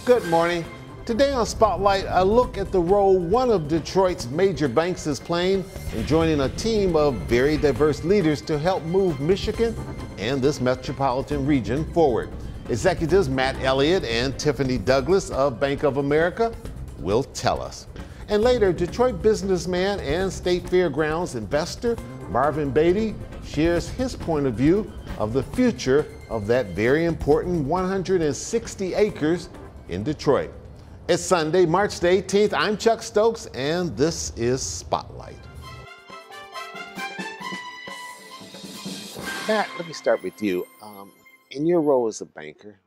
Good morning. Today on Spotlight, a look at the role one of Detroit's major banks is playing in joining a team of very diverse leaders to help move Michigan and this metropolitan region forward. Executives Matt Elliott and Tiffany Douglas of Bank of America will tell us. And later, Detroit businessman and State Fairgrounds investor Marvin Beatty shares his point of view of the future of that very important 160 acres in Detroit. It's Sunday, March the 18th. I'm Chuck Stokes, and this is Spotlight. Matt, let me start with you. In your role as a banker,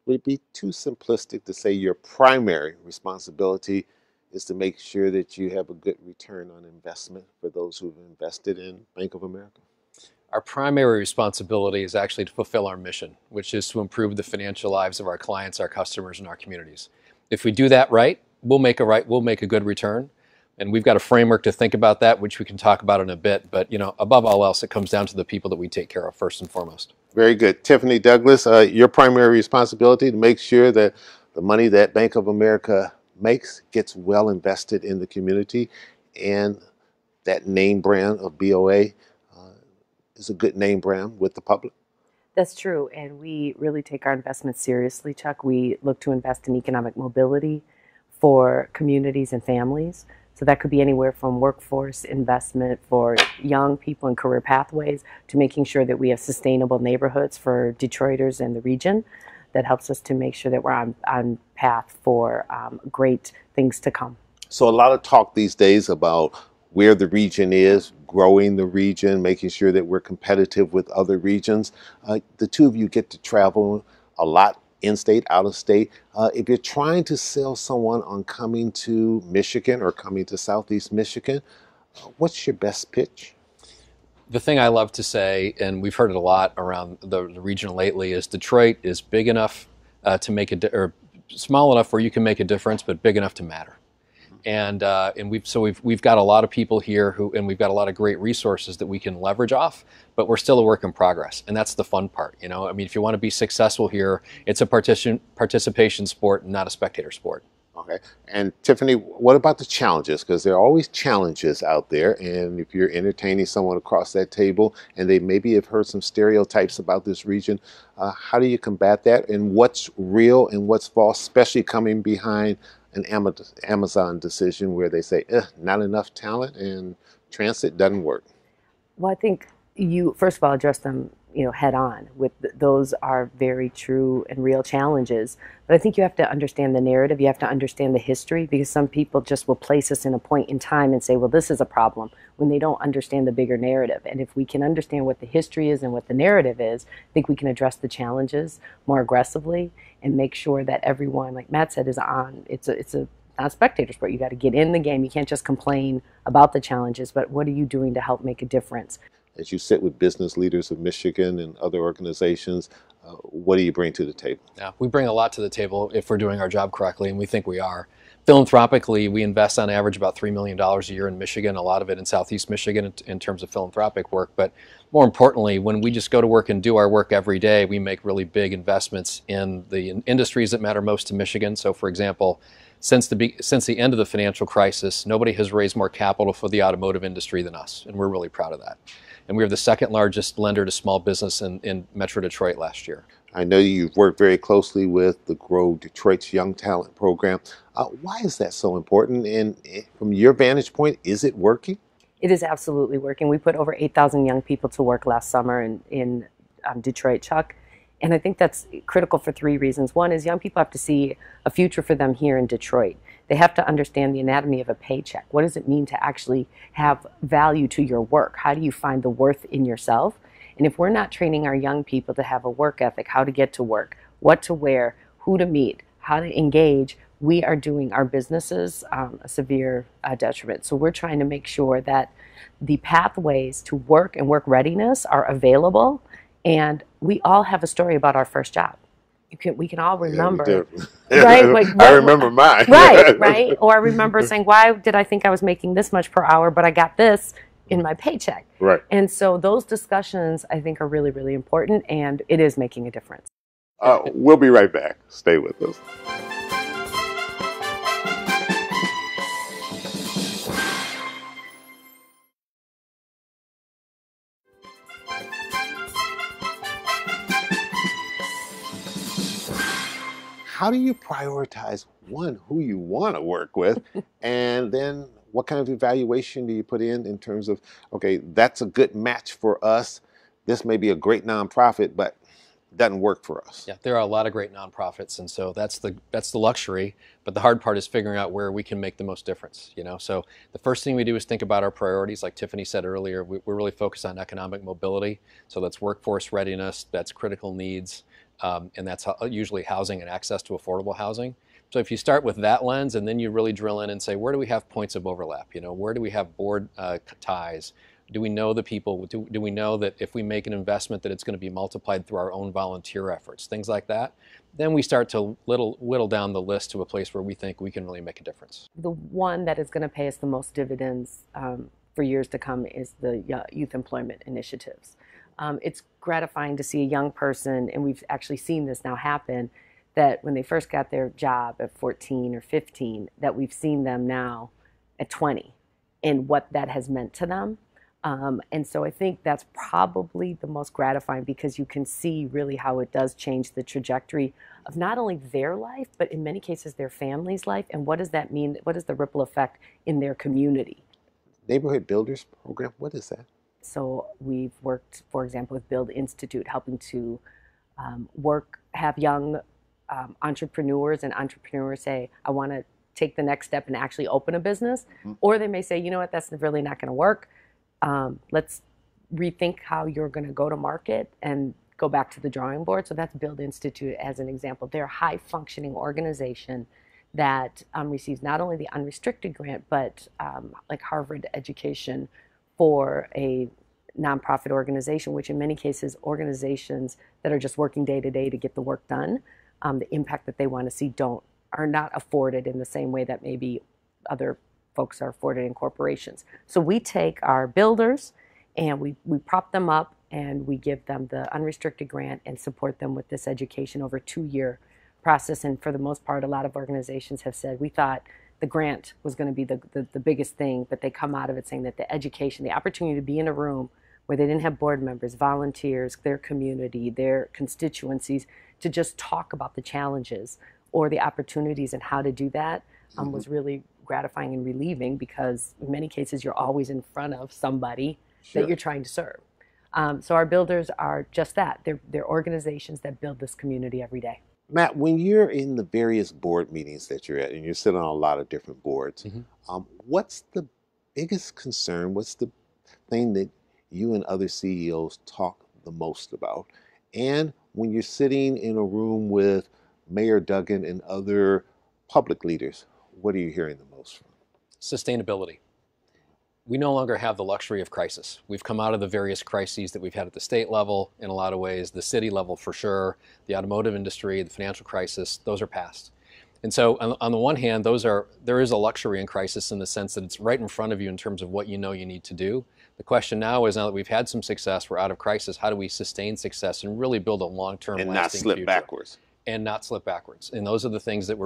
would it be too simplistic to say your primary responsibility is to make sure that you have a good return on investment for those who've invested in Bank of America? Our primary responsibility is actually to fulfill our mission, which is to improve the financial lives of our clients, our customers, and our communities. If we do that right, we'll make a good return. And we've got a framework to think about that, which we can talk about in a bit. But, above all else, it comes down to the people that we take care of first and foremost. Very good. Tiffany Douglas, your primary responsibility to make sure that the money that Bank of America makes gets well invested in the community, and that name brand of BOA is a good name brand with the public. That's true, and we really take our investments seriously, Chuck. We look to invest in economic mobility for communities and families. So that could be anywhere from workforce investment for young people and career pathways to making sure that we have sustainable neighborhoods for Detroiters and the region. That helps us to make sure that we're on path for great things to come. So a lot of talk these days about where the region is, growing the region, making sure that we're competitive with other regions. The two of you get to travel a lot, in-state, out-of-state. If you're trying to sell someone on coming to Michigan or coming to Southeast Michigan, what's your best pitch? The thing I love to say, and we've heard it a lot around the region lately, is Detroit is big enough to make or small enough where you can make a difference, but big enough to matter. And we've got a lot of people here and we've got a lot of great resources that we can leverage off, but we're still a work in progress, and that's the fun part. If you want to be successful here, it's a participation sport, not a spectator sport. Okay. And Tiffany, what about the challenges? Because there are always challenges out there, and if you're entertaining someone across that table and they maybe have heard some stereotypes about this region, how do you combat that? And what's real and what's false, especially coming behind an Amazon decision where they say, not enough talent and transit doesn't work? Well, I think you, first of all, address them head on. Those are very true and real challenges. But I think you have to understand the narrative. You have to understand the history, because some people just will place us in a point in time and say, well, this is a problem, when they don't understand the bigger narrative. And if we can understand what the history is and what the narrative is, I think we can address the challenges more aggressively and make sure that everyone, like Matt said, is on. It's not a spectator sport. You got to get in the game. You can't just complain about the challenges, but what are you doing to help make a difference? As you sit with business leaders of Michigan and other organizations, what do you bring to the table? Yeah, we bring a lot to the table if we're doing our job correctly, and we think we are. Philanthropically, we invest on average about $3 million a year in Michigan, a lot of it in Southeast Michigan in terms of philanthropic work. But more importantly, when we just go to work and do our work every day, we make really big investments in the industries that matter most to Michigan. So, for example, since the end of the financial crisis, nobody has raised more capital for the automotive industry than us, and we're really proud of that. And we were the second largest lender to small business in Metro Detroit last year. I know you've worked very closely with the Grow Detroit's Young Talent Program. Why is that so important? And from your vantage point, is it working? It is absolutely working. We put over 8,000 young people to work last summer in Detroit, Chuck. And I think that's critical for three reasons. One is young people have to see a future for them here in Detroit. They have to understand the anatomy of a paycheck. What does it mean to actually have value to your work? How do you find the worth in yourself? And if we're not training our young people to have a work ethic, how to get to work, what to wear, who to meet, how to engage, we are doing our businesses a severe detriment. So we're trying to make sure that the pathways to work and work readiness are available. And we all have a story about our first job. We can all remember, right? Like, I remember mine. right. Or I remember saying, why did I think I was making this much per hour, but I got this in my paycheck? Right. And so those discussions, I think, are really, really important, and it is making a difference. We'll be right back. Stay with us. How do you prioritize, one, who you want to work with, and then what kind of evaluation do you put in terms of, okay, that's a good match for us. This may be a great nonprofit, but doesn't work for us. Yeah, there are a lot of great nonprofits, and so that's the luxury. But the hard part is figuring out where we can make the most difference. So the first thing we do is think about our priorities. Like Tiffany said earlier, we're really focused on economic mobility. So that's workforce readiness, that's critical needs, and that's usually housing and access to affordable housing. So if you start with that lens, and then you really drill in and say, where do we have points of overlap? Where do we have board ties? Do we know the people? Do we know that if we make an investment that it's going to be multiplied through our own volunteer efforts, things like that? Then we start to whittle down the list to a place where we think we can really make a difference. The one that is going to pay us the most dividends for years to come is the youth employment initiatives. It's gratifying to see a young person, and we've actually seen this now happen, that when they first got their job at 14 or 15, that we've seen them now at 20 and what that has meant to them. And so I think that's probably the most gratifying, because you can see really how it does change the trajectory of not only their life, but in many cases their family's life. And what does that mean? What is the ripple effect in their community? Neighborhood Builders Program, what is that? So we've worked, for example, with Build Institute, helping to have young entrepreneurs and entrepreneurs say, I want to take the next step and actually open a business. Mm-hmm. Or they may say, you know what, that's really not going to work. Let's rethink how you're going to go to market and go back to the drawing board. So that's Build Institute as an example. They're a high-functioning organization that receives not only the unrestricted grant, but like Harvard education for a nonprofit organization, which in many cases, organizations that are just working day to day to get the work done, the impact that they want to see are not afforded in the same way that maybe other folks are afforded in corporations. So we take our builders and we prop them up, and we give them the unrestricted grant and support them with this education over a 2-year process. And for the most part, a lot of organizations have said, we thought the grant was going to be the biggest thing, but they come out of it saying that the education, the opportunity to be in a room where they didn't have board members, volunteers, their community, their constituencies, to just talk about the challenges or the opportunities and how to do that was really gratifying and relieving, because in many cases you're always in front of somebody that you're trying to serve. So our builders are just that. They're organizations that build this community every day. Matt, when you're in the various board meetings that you're at, and you're sitting on a lot of different boards, what's the biggest concern? What's the thing that you and other CEOs talk the most about? And when you're sitting in a room with Mayor Duggan and other public leaders, what are you hearing the most from? Sustainability. We no longer have the luxury of crisis. We've come out of the various crises that we've had at the state level in a lot of ways, the city level for sure, the automotive industry, the financial crisis, those are past. And so on the one hand, there is a luxury in crisis in the sense that it's right in front of you in terms of what you know you need to do. The question now is, now that we've had some success, we're out of crisis, how do we sustain success and really build a long-term lasting future? And not slip backwards. And not slip backwards. And those are the things that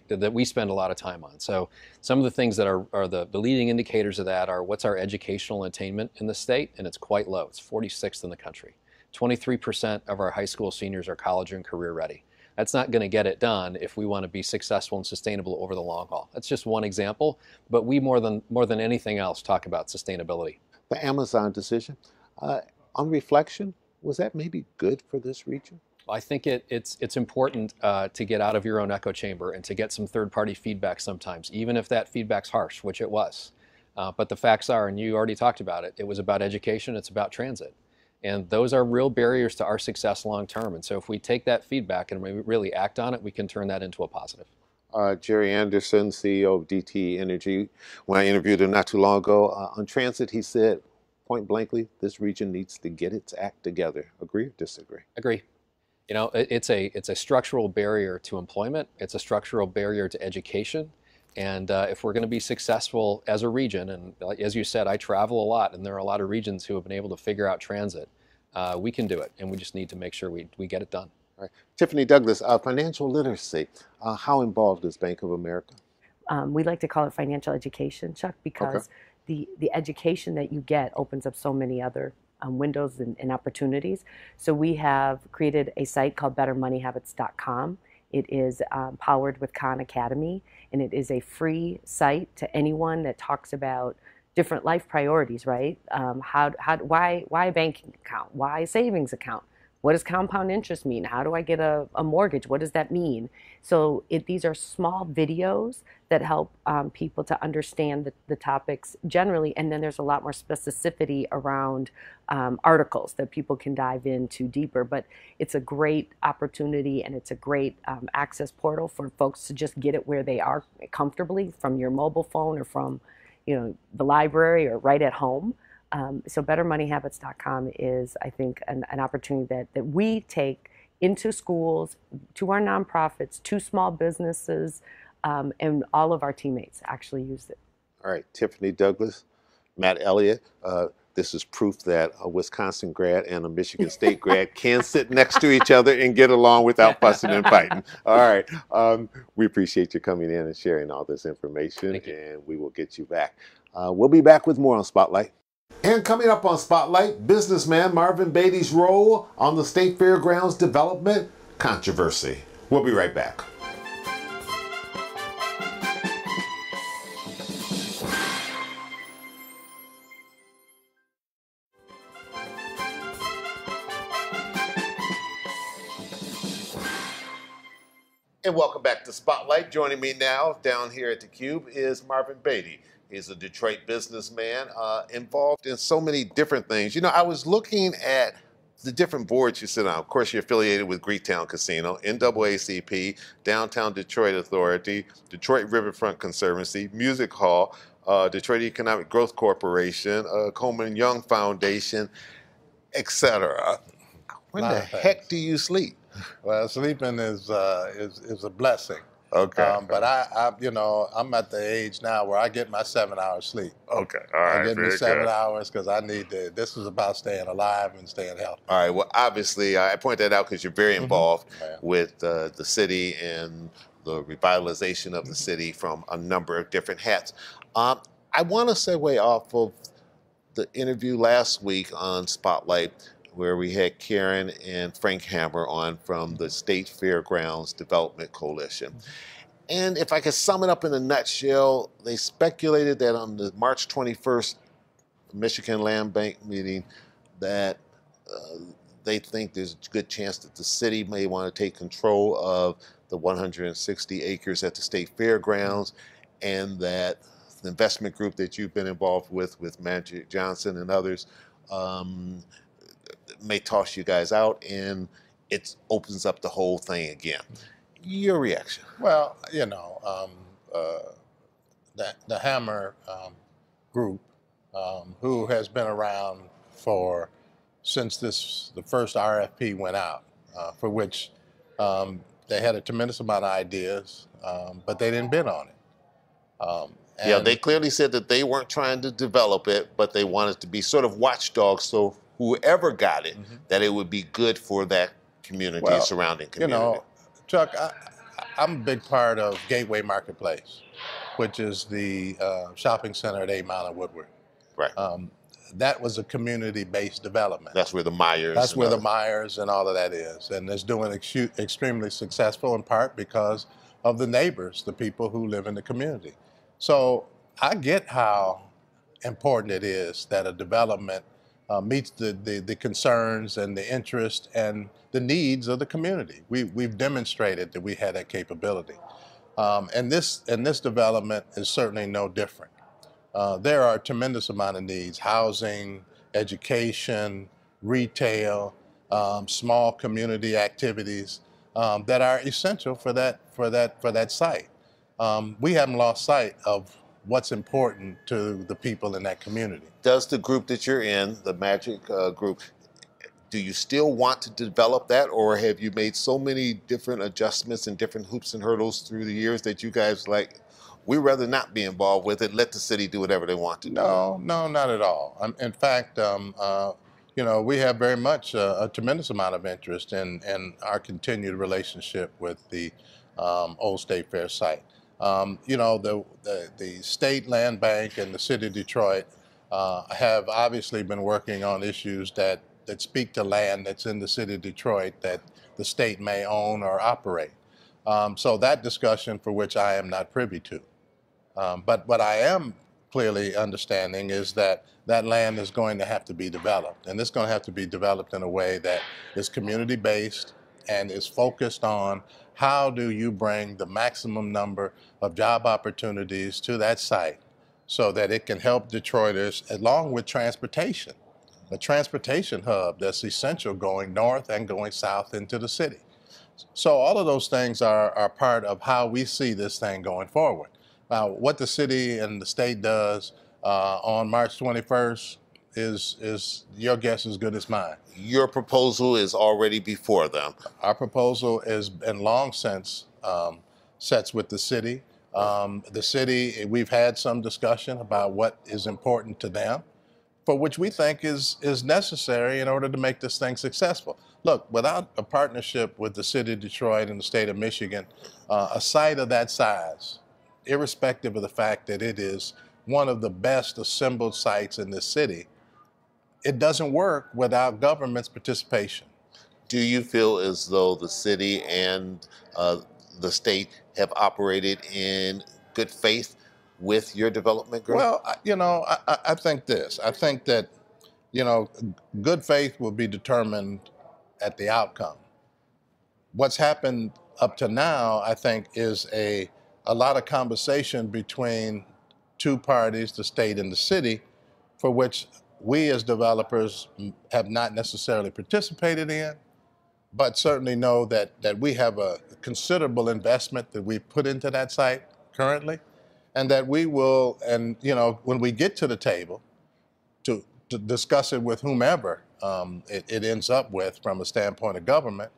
that we spend a lot of time on. So some of the things that are the leading indicators of that are, what's our educational attainment in the state? And it's quite low. It's 46th in the country. 23% of our high school seniors are college and career ready. That's not going to get it done if we want to be successful and sustainable over the long haul. That's just one example, but we more than anything else talk about sustainability. The Amazon decision, on reflection, was that maybe good for this region? I think it's important to get out of your own echo chamber and to get some third-party feedback sometimes, even if that feedback's harsh, which it was. But the facts are, and you already talked about it, it was about education, it's about transit. And those are real barriers to our success long term. And so if we take that feedback and we really act on it, we can turn that into a positive. Jerry Anderson, CEO of DTE Energy, when I interviewed him not too long ago, on transit, he said, point blankly, this region needs to get its act together. Agree or disagree? Agree. You know, it's a structural barrier to employment. It's a structural barrier to education. And if we're going to be successful as a region, and as you said, I travel a lot, and there are a lot of regions who have been able to figure out transit, we can do it, and we just need to make sure we get it done. All right. Tiffany Douglas, financial literacy. How involved is Bank of America? We like to call it financial education, Chuck, because the education that you get opens up so many other windows and opportunities. So we have created a site called bettermoneyhabits.com. It is powered with Khan Academy, and it is a free site to anyone that talks about different life priorities, right? Why a banking account? Why a savings account? What does compound interest mean? How do I get a mortgage? What does that mean? So these are small videos that help people to understand the topics generally, and then there's a lot more specificity around articles that people can dive into deeper. But it's a great opportunity, and it's a great access portal for folks to just get it where they are comfortably from your mobile phone or from the library or right at home. So bettermoneyhabits.com is, I think, an opportunity that we take into schools, to our nonprofits, to small businesses, and all of our teammates actually use it. All right, Tiffany Douglas, Matt Elliott. This is proof that a Wisconsin grad and a Michigan State grad can sit next to each other and get along without fussing and fighting. All right, we appreciate you coming in and sharing all this information, and we will get you back. We'll be back with more on Spotlight. And coming up on Spotlight, businessman Marvin Beatty's role on the State Fairgrounds development controversy. We'll be right back. And welcome back to Spotlight. Joining me now down here at theCUBE is Marvin Beatty. He's a Detroit businessman involved in so many different things. I was looking at the different boards you sit on. Of course, you're affiliated with Greektown Casino, NAACP, Downtown Detroit Authority, Detroit Riverfront Conservancy, Music Hall, Detroit Economic Growth Corporation, Coleman Young Foundation, etc. When the heck do you sleep? Well, sleeping is a blessing. Okay. But I'm at the age now where I get my 7 hours sleep. Okay. All right. I get me 7 hours because I need to. This is about staying alive and staying healthy. All right. Well, obviously, I point that out because you're very involved with the city and the revitalization of the city from a number of different hats. I want to segue off of the interview last week on Spotlight, where we had Karen and Frank Hammer on from the State Fairgrounds Development Coalition. And if I could sum it up in a nutshell, they speculated that on the March 21st Michigan Land Bank meeting that they think there's a good chance that the city may want to take control of the 160 acres at the State Fairgrounds, and that the investment group that you've been involved with Magic Johnson and others, may toss you guys out, and it opens up the whole thing again. Your reaction? Well, the Hammer group, who has been around since the first RFP went out, for which they had a tremendous amount of ideas, but they didn't bid on it. Yeah, they clearly said that they weren't trying to develop it, but they wanted to be sort of watchdogs, so whoever got it, that it would be good for that community, surrounding community. Chuck, I'm a big part of Gateway Marketplace, which is the shopping center at 8 Mile and Woodward. Right. That was a community-based development. That's where the Myers. That's where the Myers and all of that is, and it's doing extremely successful in part because of the neighbors, the people who live in the community. So I get how important it is that a development meets the concerns and the interest and the needs of the community. We've demonstrated that we had that capability. And this development is certainly no different. There are a tremendous amount of needs: housing, education, retail, small community activities that are essential for that site. We haven't lost sight of what's important to the people in that community. Does the group that you're in, the Magic group, do you still want to develop that, or have you made so many different adjustments and different hoops and hurdles through the years that you guys we'd rather not be involved with it, let the city do whatever they want to do? No, not at all. In fact, you know, we have very much a tremendous amount of interest in our continued relationship with the Old State Fair site. You know, the State Land Bank and the City of Detroit have obviously been working on issues that speak to land that's in the City of Detroit that the state may own or operate. So that discussion, for which I am not privy to. But what I am clearly understanding is that that land is going to have to be developed. And it's going to have to be developed in a way that is community-based and is focused on how do you bring the maximum number of job opportunities to that site so that it can help Detroiters along with transportation, a transportation hub that's essential going north and going south into the city. So all of those things are part of how we see this thing going forward. Now, what the city and the state does on March 21st is your guess as good as mine. Your proposal is already before them. Our proposal is been long since sets with the city. The city, we've had some discussion about what is important to them, for which we think is necessary in order to make this thing successful. Look, without a partnership with the city of Detroit and the state of Michigan, a site of that size, irrespective of the fact that it is one of the best assembled sites in this city, it doesn't work without government's participation. Do you feel as though the city and the state have operated in good faith with your development group? Well, you know, I think this. I think that, you know, good faith will be determined at the outcome. What's happened up to now, I think, is a lot of conversation between two parties, the state and the city, for which we as developers have not necessarily participated in, but certainly know that we have a considerable investment that we've put into that site currently, and that we will, and you know, when we get to the table to discuss it with whomever it ends up with from a standpoint of government,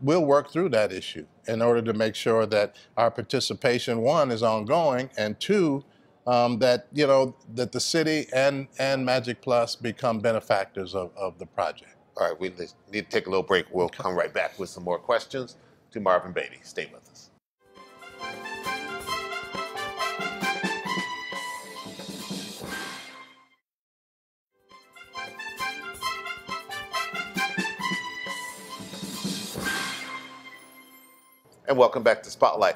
we'll work through that issue in order to make sure that our participation, one, is ongoing, and two, that, you know, that the city and Magic Plus become benefactors of the project. All right, we need to take a little break. We'll come right back with some more questions to Marvin Beatty. Stay with us. And welcome back to Spotlight.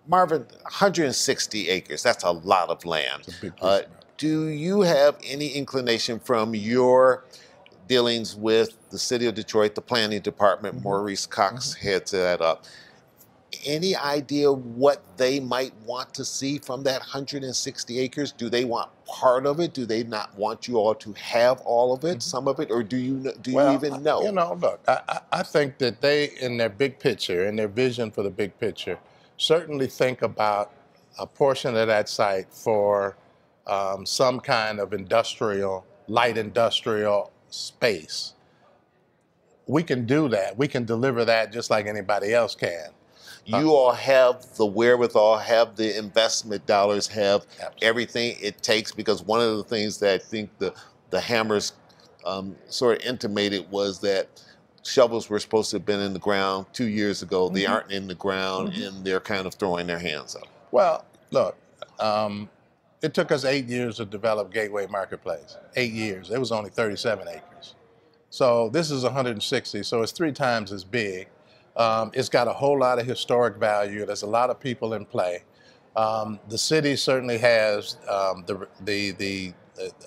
Marvin, 160 acres, that's a lot of land. It's a big piece, do you have any inclination from your dealings with the city of Detroit, the planning department, Maurice Cox heads that up, any idea what they might want to see from that 160 acres? Do they want part of it? Do they not want you all to have all of it, some of it, or do you even know? You know, look, I think that they, in their big picture, in their vision for the big picture, certainly think about a portion of that site for some kind of industrial, light industrial space. We can do that. We can deliver that just like anybody else can. You all have the wherewithal, have the investment dollars, have everything it takes, because one of the things that I think the Hammers sort of intimated was that shovels were supposed to have been in the ground 2 years ago. They aren't in the ground, and they're kind of throwing their hands up. Well, look, it took us 8 years to develop Gateway Marketplace. 8 years. It was only 37 acres. So this is 160, so it's 3 times as big. It's got a whole lot of historic value. There's a lot of people in play. The city certainly has the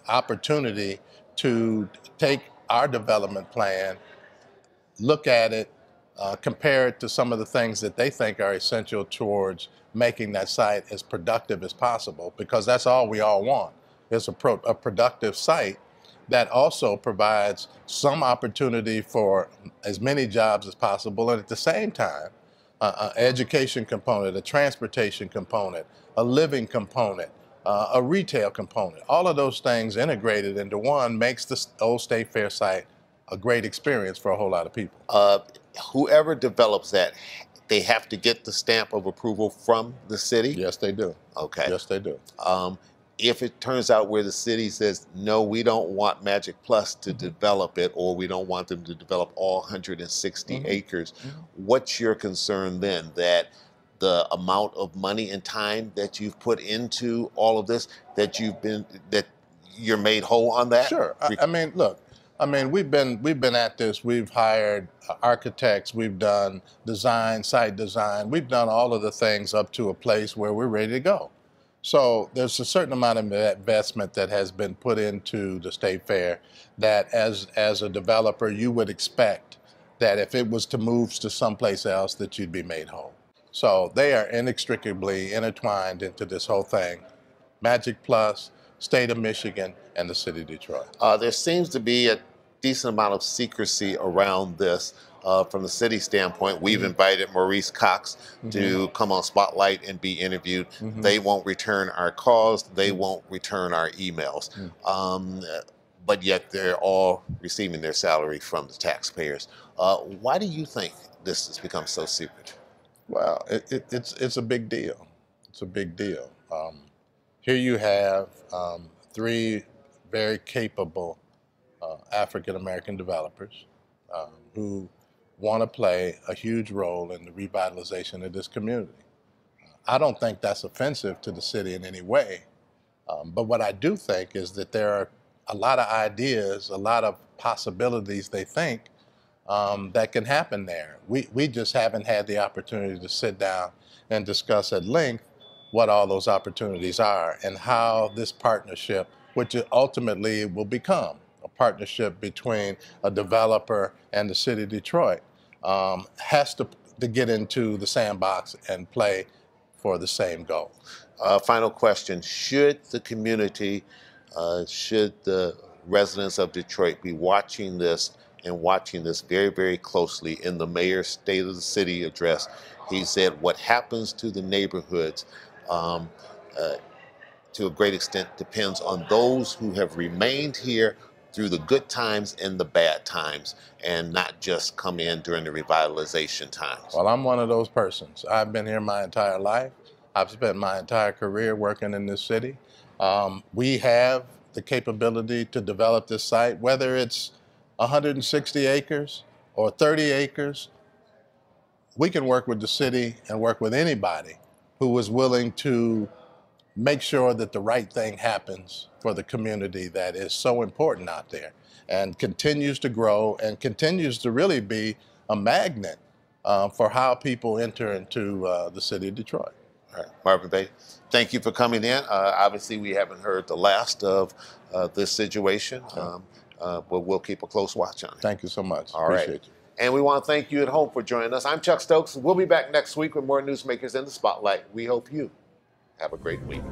opportunity to take our development plan, look at it, compare it to some of the things that they think are essential towards making that site as productive as possible, because that's all we all want, is a productive site that also provides some opportunity for as many jobs as possible, and at the same time, an education component, a transportation component, a living component, a retail component. All of those things integrated into one makes the Old State Fair site a great experience for a whole lot of people. Whoever develops that, they have to get the stamp of approval from the city? Yes, they do. Okay. Yes, they do. if it turns out where the city says, no, we don't want Magic Plus to develop it, or we don't want them to develop all 160 acres, what's your concern then? That the amount of money and time that you've put into all of this, that you're made whole on that? Sure. I mean, look, I mean, we've been at this. We've hired architects. We've done design, site design. We've done all of the things up to a place where we're ready to go. So there's a certain amount of investment that has been put into the State Fair that as a developer, you would expect that if it was to move to someplace else, that you'd be made whole. So they are inextricably intertwined into this whole thing. Magic Plus, State of Michigan, and the City of Detroit. There seems to be a decent amount of secrecy around this. From the city standpoint, we've invited Maurice Cox to come on Spotlight and be interviewed. They won't return our calls. They won't return our emails. But yet they're all receiving their salary from the taxpayers. Why do you think this has become so secret? Well, it's a big deal. It's a big deal. Here you have 3 very capable African-American developers who want to play a huge role in the revitalization of this community. I don't think that's offensive to the city in any way, but what I do think is that there are a lot of ideas, a lot of possibilities they think that can happen there. We just haven't had the opportunity to sit down and discuss at length what all those opportunities are and how this partnership, which ultimately will become a partnership between a developer and the City of Detroit, has to get into the sandbox and play for the same goal. Final question, should the community, should the residents of Detroit be watching this and watching this very, very closely? In the mayor's State of the City address, he said what happens to the neighborhoods to a great extent depends on those who have remained here through the good times and the bad times, and not just come in during the revitalization times. Well, I'm one of those persons. I've been here my entire life. I've spent my entire career working in this city. We have the capability to develop this site, whether it's 160 acres or 30 acres. We can work with the city and work with anybody who is willing to make sure that the right thing happens for the community that is so important out there and continues to grow and continues to really be a magnet for how people enter into the City of Detroit. All right, Marvin Bay, thank you for coming in. Obviously, we haven't heard the last of this situation, but we'll keep a close watch on it. Thank you so much. All right. Appreciate you. And we want to thank you at home for joining us. I'm Chuck Stokes. We'll be back next week with more Newsmakers in the Spotlight. We hope you have a great week.